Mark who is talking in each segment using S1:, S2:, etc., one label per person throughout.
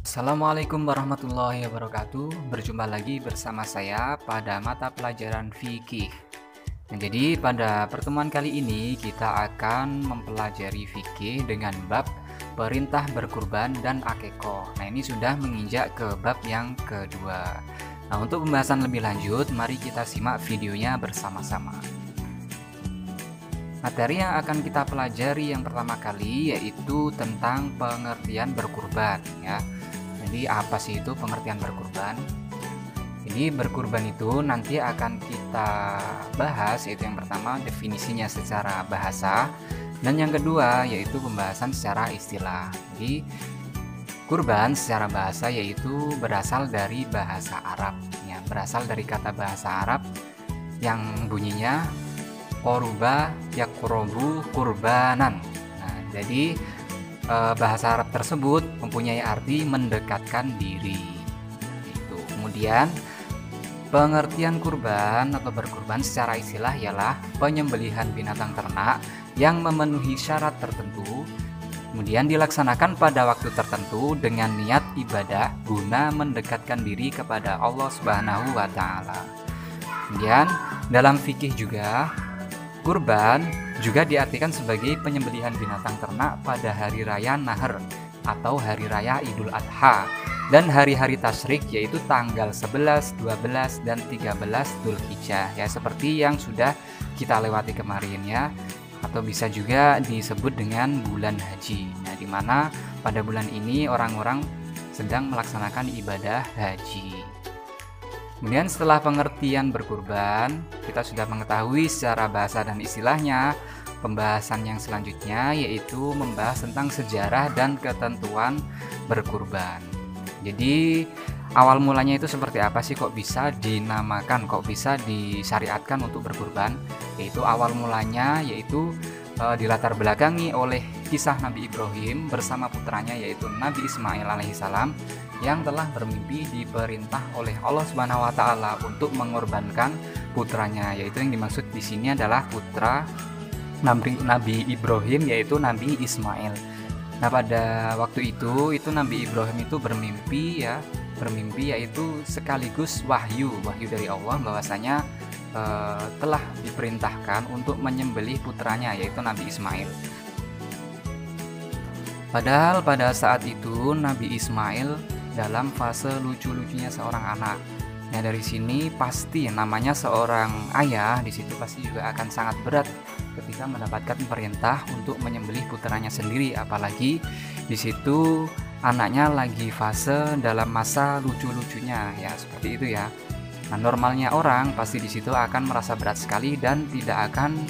S1: Assalamualaikum warahmatullahi wabarakatuh. Berjumpa lagi bersama saya pada mata pelajaran fikih. Jadi pada pertemuan kali ini kita akan mempelajari fikih dengan bab perintah berkurban dan akikoh. Nah, ini sudah menginjak ke bab yang kedua. Nah, untuk pembahasan lebih lanjut, mari kita simak videonya bersama-sama. Materi yang akan kita pelajari yang pertama kali yaitu tentang pengertian berkurban ya. Jadi apa sih itu pengertian berkurban? Jadi berkurban itu nanti akan kita bahas, yaitu yang pertama definisinya secara bahasa, dan yang kedua yaitu pembahasan secara istilah. Jadi kurban secara bahasa yaitu berasal dari bahasa Arab ya, berasal dari kata bahasa Arab yang bunyinya qoruba yaqrubu kurbanan. Nah, jadi bahasa Arab tersebut mempunyai arti mendekatkan diri. Itu. Kemudian pengertian kurban atau berkurban secara istilah ialah penyembelihan binatang ternak yang memenuhi syarat tertentu, kemudian dilaksanakan pada waktu tertentu dengan niat ibadah guna mendekatkan diri kepada Allah Subhanahu wa taala. Kemudian dalam fikih juga kurban juga diartikan sebagai penyembelihan binatang ternak pada hari raya Nahar atau hari raya Idul Adha dan hari-hari tasyrik yaitu tanggal 11, 12, dan 13 Dzulhijjah ya, seperti yang sudah kita lewati kemarin ya, atau bisa juga disebut dengan bulan haji. Nah, di mana pada bulan ini orang-orang sedang melaksanakan ibadah haji. Kemudian setelah pengertian berkurban, kita sudah mengetahui secara bahasa dan istilahnya. Pembahasan yang selanjutnya yaitu membahas tentang sejarah dan ketentuan berkurban. Jadi awal mulanya itu seperti apa sih, kok bisa dinamakan, kok bisa disyariatkan untuk berkurban? Yaitu awal mulanya yaitu dilatar belakangi oleh kisah Nabi Ibrahim bersama putranya yaitu Nabi Ismail alaihissalam yang telah bermimpi diperintah oleh Allah Subhanahu wa taala untuk mengorbankan putranya, yaitu yang dimaksud di sini adalah putra Nabi Ibrahim yaitu Nabi Ismail. Nah, pada waktu itu Nabi Ibrahim itu bermimpi yaitu sekaligus wahyu dari Allah bahwasanya telah diperintahkan untuk menyembelih putranya yaitu Nabi Ismail. Padahal pada saat itu Nabi Ismail dalam fase lucu-lucunya seorang anak. Nah, dari sini pasti namanya seorang ayah di situ pasti juga akan sangat berat ketika mendapatkan perintah untuk menyembelih putranya sendiri, apalagi di situ anaknya lagi fase dalam masa lucu-lucunya ya, seperti itu ya. Nah, normalnya orang pasti di situ akan merasa berat sekali dan tidak akan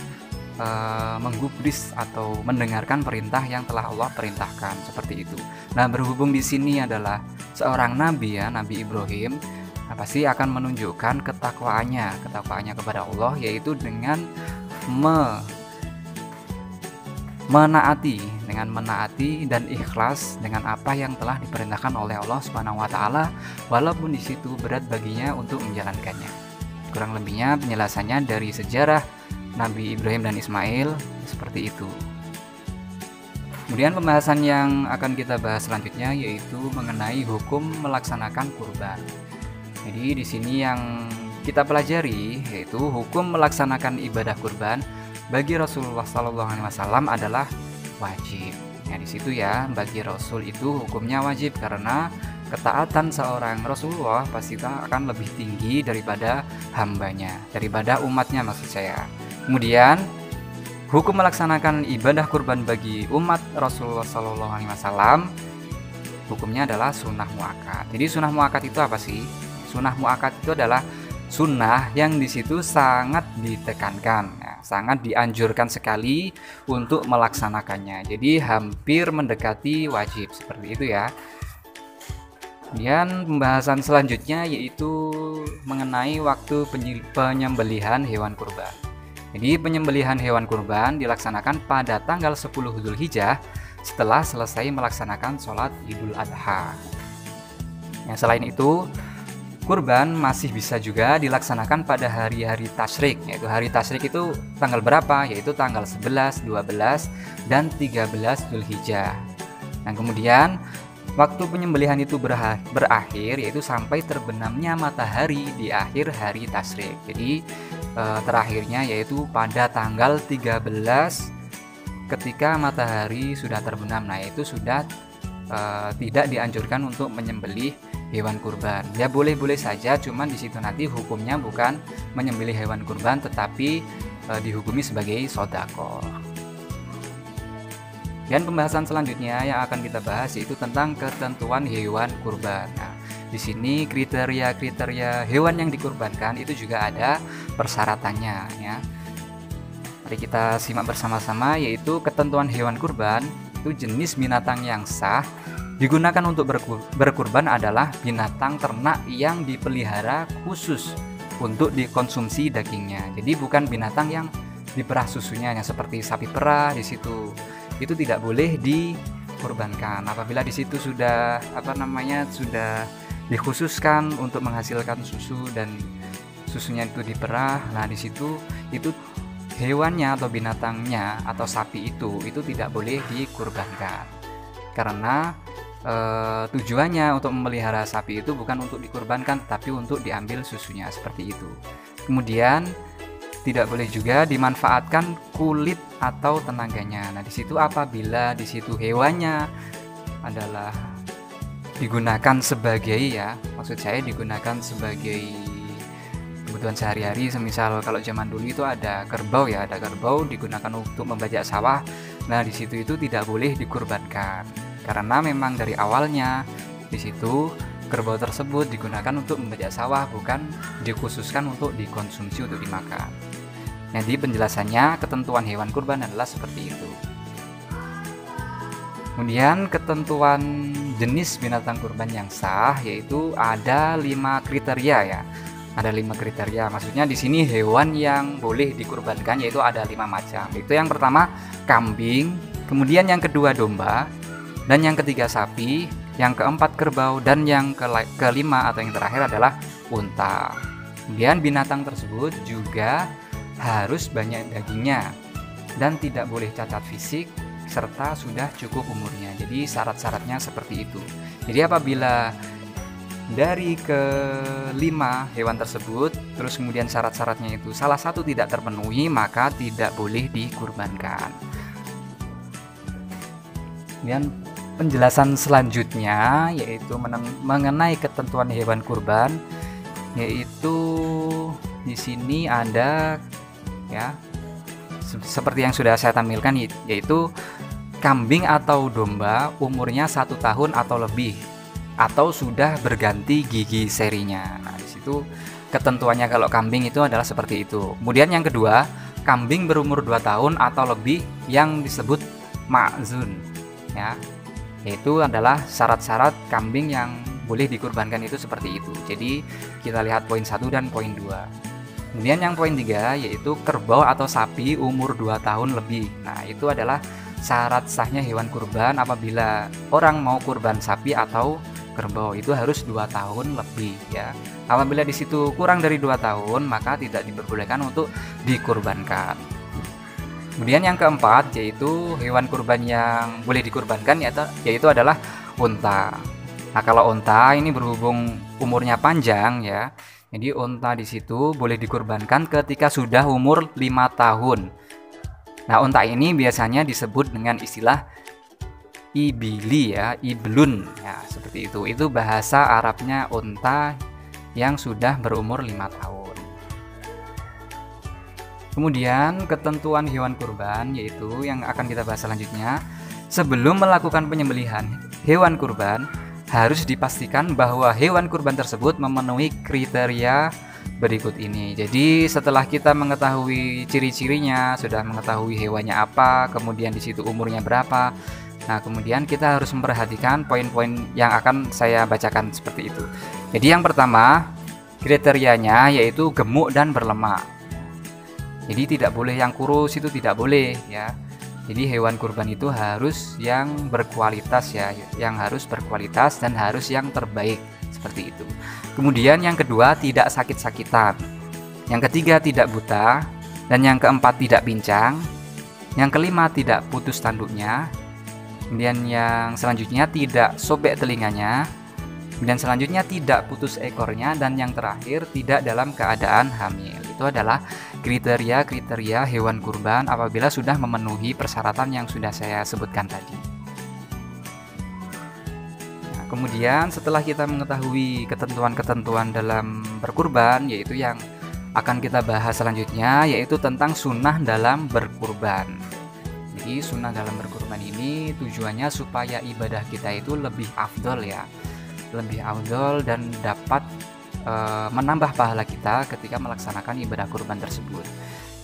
S1: menggubris atau mendengarkan perintah yang telah Allah perintahkan, seperti itu. Nah, berhubung di sini adalah seorang nabi ya, Nabi Ibrahim, pasti akan menunjukkan ketakwaannya kepada Allah, yaitu dengan menaati dan ikhlas dengan apa yang telah diperintahkan oleh Allah Subhanahu wa taala, walaupun di situ berat baginya untuk menjalankannya. Kurang lebihnya penjelasannya dari sejarah Nabi Ibrahim dan Ismail seperti itu. Kemudian pembahasan yang akan kita bahas selanjutnya yaitu mengenai hukum melaksanakan kurban. Jadi di sini yang kita pelajari yaitu hukum melaksanakan ibadah kurban bagi Rasulullah SAW adalah wajib. Nah, di situ ya, bagi Rasul itu hukumnya wajib karena ketaatan seorang Rasulullah pasti akan lebih tinggi daripada hambanya, daripada umatnya maksud saya. Kemudian hukum melaksanakan ibadah kurban bagi umat Rasulullah SAW hukumnya adalah sunnah muakkad. Jadi sunnah muakkad itu apa sih? Sunnah muakkad itu adalah sunnah yang di situ sangat ditekankan, ya, sangat dianjurkan sekali untuk melaksanakannya. Jadi hampir mendekati wajib, seperti itu ya. Kemudian pembahasan selanjutnya yaitu mengenai waktu penyembelihan hewan kurban. Jadi penyembelihan hewan kurban dilaksanakan pada tanggal 10 Dzulhijjah setelah selesai melaksanakan sholat Idul Adha. Yang selain itu, kurban masih bisa juga dilaksanakan pada hari-hari tasyrik, yaitu hari tasyrik itu tanggal berapa? Yaitu tanggal 11, 12, dan 13 Dzulhijjah. Nah, kemudian Waktu penyembelihan itu berakhir yaitu sampai terbenamnya matahari di akhir hari tasyrik. Jadi terakhirnya yaitu pada tanggal 13 ketika matahari sudah terbenam. Nah, itu sudah tidak dianjurkan untuk menyembelih hewan kurban. Ya boleh-boleh saja, cuman di situ nanti hukumnya bukan menyembelih hewan kurban tetapi dihukumi sebagai sedekah. Dan pembahasan selanjutnya yang akan kita bahas yaitu tentang ketentuan hewan kurban. Nah, di sini kriteria-kriteria hewan yang dikurbankan itu juga ada persyaratannya ya. Mari kita simak bersama-sama, yaitu ketentuan hewan kurban itu jenis binatang yang sah digunakan untuk berkurban adalah binatang ternak yang dipelihara khusus untuk dikonsumsi dagingnya. Jadi bukan binatang yang diperah susunya, yang seperti sapi perah di situ. Itu tidak boleh dikurbankan. Apabila di situ sudah sudah dikhususkan untuk menghasilkan susu dan susunya itu diperah, nah di situ itu hewannya atau binatangnya atau sapi itu tidak boleh dikurbankan. Karena tujuannya untuk memelihara sapi itu bukan untuk dikurbankan tetapi untuk diambil susunya, seperti itu. Kemudian tidak boleh juga dimanfaatkan kulit atau tenaganya. Nah, di situ apabila di situ hewannya adalah digunakan sebagai maksud saya digunakan sebagai kebutuhan sehari-hari, semisal kalau zaman dulu itu ada kerbau ada kerbau digunakan untuk membajak sawah. Nah, di situ itu tidak boleh dikurbankan karena memang dari awalnya di situ kerbau tersebut digunakan untuk membajak sawah, bukan dikhususkan untuk dikonsumsi untuk dimakan. Jadi penjelasannya ketentuan hewan kurban adalah seperti itu. Kemudian ketentuan jenis binatang kurban yang sah yaitu ada 5 kriteria ya. Ada 5 kriteria. Maksudnya di sini hewan yang boleh dikurbankan yaitu ada 5 macam. Itu yang pertama kambing, kemudian yang kedua domba, dan yang ketiga sapi, yang keempat kerbau, dan yang kelima atau yang terakhir adalah unta. Kemudian binatang tersebut juga harus banyak dagingnya dan tidak boleh cacat fisik serta sudah cukup umurnya. Jadi syarat-syaratnya seperti itu. Jadi apabila dari kelima hewan tersebut terus kemudian syarat-syaratnya itu salah satu tidak terpenuhi, maka tidak boleh dikurbankan. Kemudian penjelasan selanjutnya yaitu mengenai ketentuan hewan kurban, yaitu di sini ada seperti yang sudah saya tampilkan, yaitu kambing atau domba umurnya 1 tahun atau lebih atau sudah berganti gigi serinya. Nah, di situ ketentuannya kalau kambing itu adalah seperti itu. Kemudian yang kedua, kambing berumur 2 tahun atau lebih yang disebut ma'zun yaitu adalah syarat-syarat kambing yang boleh dikurbankan itu seperti itu. Jadi kita lihat poin 1 dan poin 2. Kemudian yang poin 3 yaitu kerbau atau sapi umur 2 tahun lebih. Nah, itu adalah syarat sahnya hewan kurban apabila orang mau kurban sapi atau kerbau itu harus 2 tahun lebih ya. Apabila di situ kurang dari 2 tahun maka tidak diperbolehkan untuk dikurbankan. Kemudian yang keempat yaitu hewan kurban yang boleh dikurbankan yaitu adalah unta. Nah, kalau unta ini berhubung umurnya panjang ya. Jadi unta di situ boleh dikurbankan ketika sudah umur 5 tahun. Nah, unta ini biasanya disebut dengan istilah ibili iblun seperti itu. Itu bahasa Arabnya unta yang sudah berumur 5 tahun. Kemudian ketentuan hewan kurban yaitu yang akan kita bahas selanjutnya. Sebelum melakukan penyembelihan hewan kurban, harus dipastikan bahwa hewan kurban tersebut memenuhi kriteria berikut ini. Jadi setelah kita mengetahui ciri-cirinya, sudah mengetahui hewannya apa, kemudian di situ umurnya berapa. Nah, kemudian kita harus memperhatikan poin-poin yang akan saya bacakan seperti itu. Jadi yang pertama, kriterianya yaitu gemuk dan berlemak. Jadi tidak boleh yang kurus, itu tidak boleh ya. Jadi hewan kurban itu harus yang berkualitas yang harus berkualitas dan harus yang terbaik seperti itu. Kemudian yang kedua tidak sakit-sakitan. Yang ketiga tidak buta, dan yang keempat tidak pincang. Yang kelima tidak putus tanduknya. Kemudian yang selanjutnya tidak sobek telinganya. Kemudian selanjutnya tidak putus ekornya, dan yang terakhir tidak dalam keadaan hamil. Itu adalah kriteria-kriteria hewan kurban apabila sudah memenuhi persyaratan yang sudah saya sebutkan tadi. Nah, kemudian setelah kita mengetahui ketentuan-ketentuan dalam berkurban, yaitu yang akan kita bahas selanjutnya, yaitu tentang sunnah dalam berkurban. Jadi sunnah dalam berkurban ini tujuannya supaya ibadah kita itu lebih afdol ya, lebih afdol dan dapat menambah pahala kita ketika melaksanakan ibadah kurban tersebut.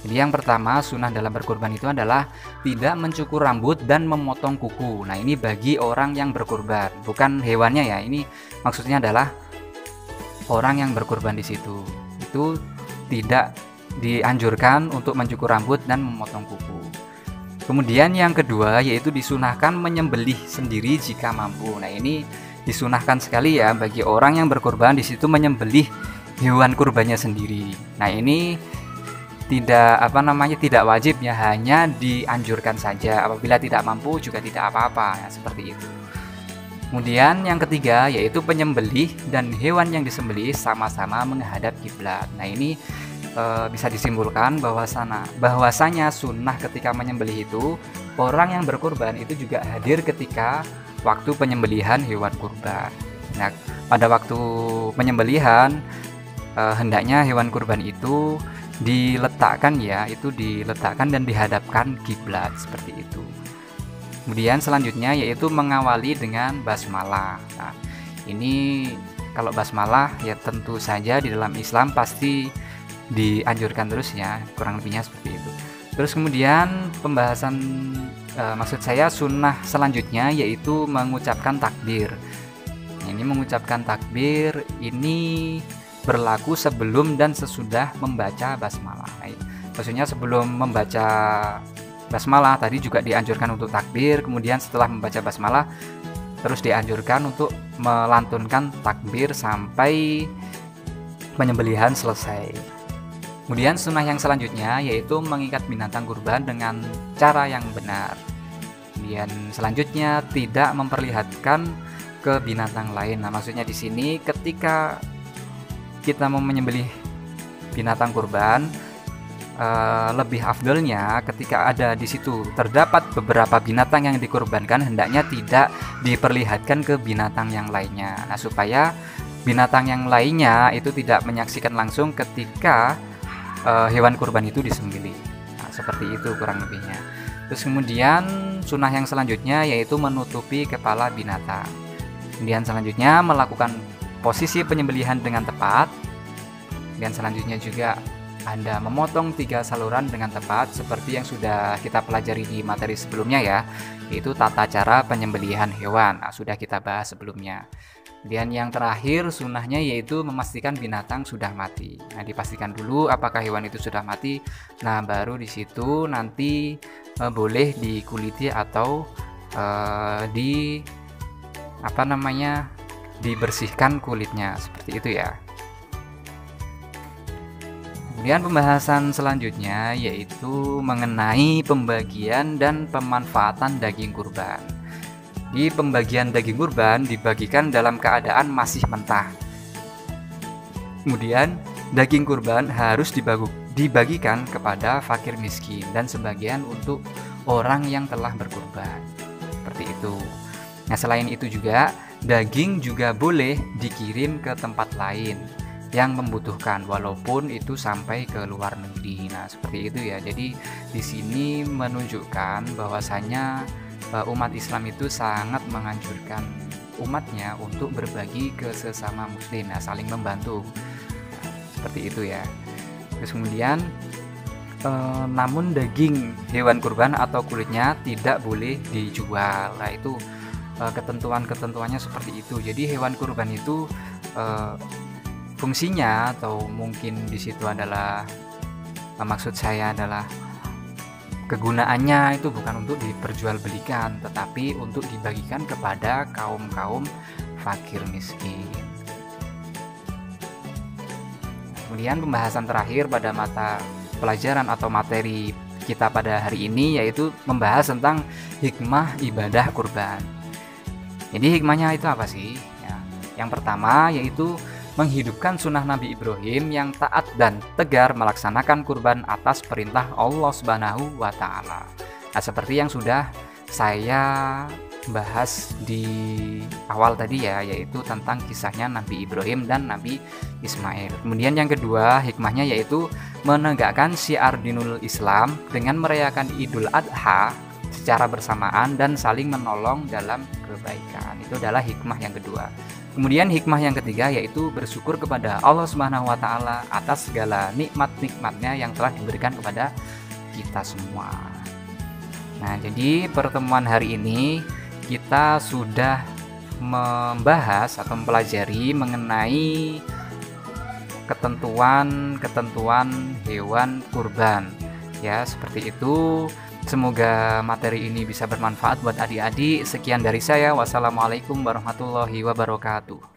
S1: Jadi yang pertama, sunnah dalam berkurban itu adalah tidak mencukur rambut dan memotong kuku. Nah, ini bagi orang yang berkurban, bukan hewannya ya. Ini maksudnya adalah orang yang berkurban di situ. Itu tidak dianjurkan untuk mencukur rambut dan memotong kuku. Kemudian yang kedua, yaitu disunahkan menyembelih sendiri jika mampu. Nah, ini disunahkan sekali ya bagi orang yang berkurban di situ menyembelih hewan kurbannya sendiri. Nah, ini tidak wajib ya, hanya dianjurkan saja. Apabila tidak mampu juga tidak apa-apa ya, seperti itu. Kemudian yang ketiga, yaitu penyembelih dan hewan yang disembelih sama-sama menghadap kiblat. Nah, ini bisa disimpulkan bahwasanya sunnah ketika menyembelih itu, orang yang berkurban itu juga hadir ketika waktu penyembelihan hewan kurban. Nah, pada waktu penyembelihan hendaknya hewan kurban itu diletakkan dan dihadapkan kiblat seperti itu. Kemudian selanjutnya yaitu mengawali dengan basmalah. Nah, ini kalau basmalah ya tentu saja di dalam Islam pasti dianjurkan terus ya, kurang lebihnya seperti itu. Terus kemudian pembahasan maksud saya sunnah selanjutnya yaitu mengucapkan takbir. Ini mengucapkan takbir ini berlaku sebelum dan sesudah membaca basmalah. Maksudnya sebelum membaca basmalah tadi juga dianjurkan untuk takbir, kemudian setelah membaca basmalah terus dianjurkan untuk melantunkan takbir sampai penyembelihan selesai. Kemudian sunnah yang selanjutnya yaitu mengikat binatang kurban dengan cara yang benar. Kemudian selanjutnya tidak memperlihatkan ke binatang lain. Nah, maksudnya di sini ketika kita mau menyembelih binatang kurban, lebih afdolnya ketika ada di situ terdapat beberapa binatang yang dikurbankan, hendaknya tidak diperlihatkan ke binatang yang lainnya. Nah, supaya binatang yang lainnya itu tidak menyaksikan langsung ketika hewan kurban itu disembelih. Nah, seperti itu kurang lebihnya. Terus kemudian sunnah yang selanjutnya yaitu menutupi kepala binatang. Kemudian selanjutnya melakukan posisi penyembelihan dengan tepat. Dan selanjutnya juga Anda memotong 3 saluran dengan tepat seperti yang sudah kita pelajari di materi sebelumnya ya, yaitu tata cara penyembelihan hewan. Nah, sudah kita bahas sebelumnya. Dan yang terakhir sunnahnya yaitu memastikan binatang sudah mati. Nah, dipastikan dulu apakah hewan itu sudah mati. Nah, baru di situ nanti boleh dikuliti atau dibersihkan kulitnya seperti itu ya. Kemudian pembahasan selanjutnya yaitu mengenai pembagian dan pemanfaatan daging kurban. Di pembagian daging kurban dibagikan dalam keadaan masih mentah. Kemudian daging kurban harus dibagikan kepada fakir miskin dan sebagian untuk orang yang telah berkurban. Seperti itu. Nah, selain itu juga daging juga boleh dikirim ke tempat lain yang membutuhkan walaupun itu sampai ke luar negeri. Nah, seperti itu ya. Jadi di sini menunjukkan bahwasanya umat Islam itu sangat menganjurkan umatnya untuk berbagi ke sesama muslim, nah, saling membantu. Nah, seperti itu ya. Terus kemudian namun daging hewan kurban atau kulitnya tidak boleh dijual. Nah, itu ketentuan-ketentuannya seperti itu. Jadi hewan kurban itu fungsinya atau mungkin di situ adalah maksud saya adalah kegunaannya itu bukan untuk diperjualbelikan, tetapi untuk dibagikan kepada kaum-kaum fakir miskin. Kemudian pembahasan terakhir pada mata pelajaran atau materi kita pada hari ini, yaitu membahas tentang hikmah ibadah kurban. Jadi hikmahnya itu apa sih? Ya, yang pertama yaitu menghidupkan sunnah Nabi Ibrahim yang taat dan tegar melaksanakan kurban atas perintah Allah Subhanahu wa Ta'ala. Nah, seperti yang sudah saya bahas di awal tadi ya, yaitu tentang kisahnya Nabi Ibrahim dan Nabi Ismail. Kemudian yang kedua hikmahnya yaitu menegakkan syiar dinul Islam dengan merayakan Idul Adha secara bersamaan dan saling menolong dalam kebaikan. Itu adalah hikmah yang kedua. Kemudian hikmah yang ketiga yaitu bersyukur kepada Allah Subhanahu wa Ta'ala atas segala nikmat-nikmatnya yang telah diberikan kepada kita semua. Nah, jadi pertemuan hari ini kita sudah membahas atau mempelajari mengenai ketentuan hewan kurban. Ya, seperti itu. Semoga materi ini bisa bermanfaat buat adik-adik. Sekian dari saya. Wassalamualaikum warahmatullahi wabarakatuh.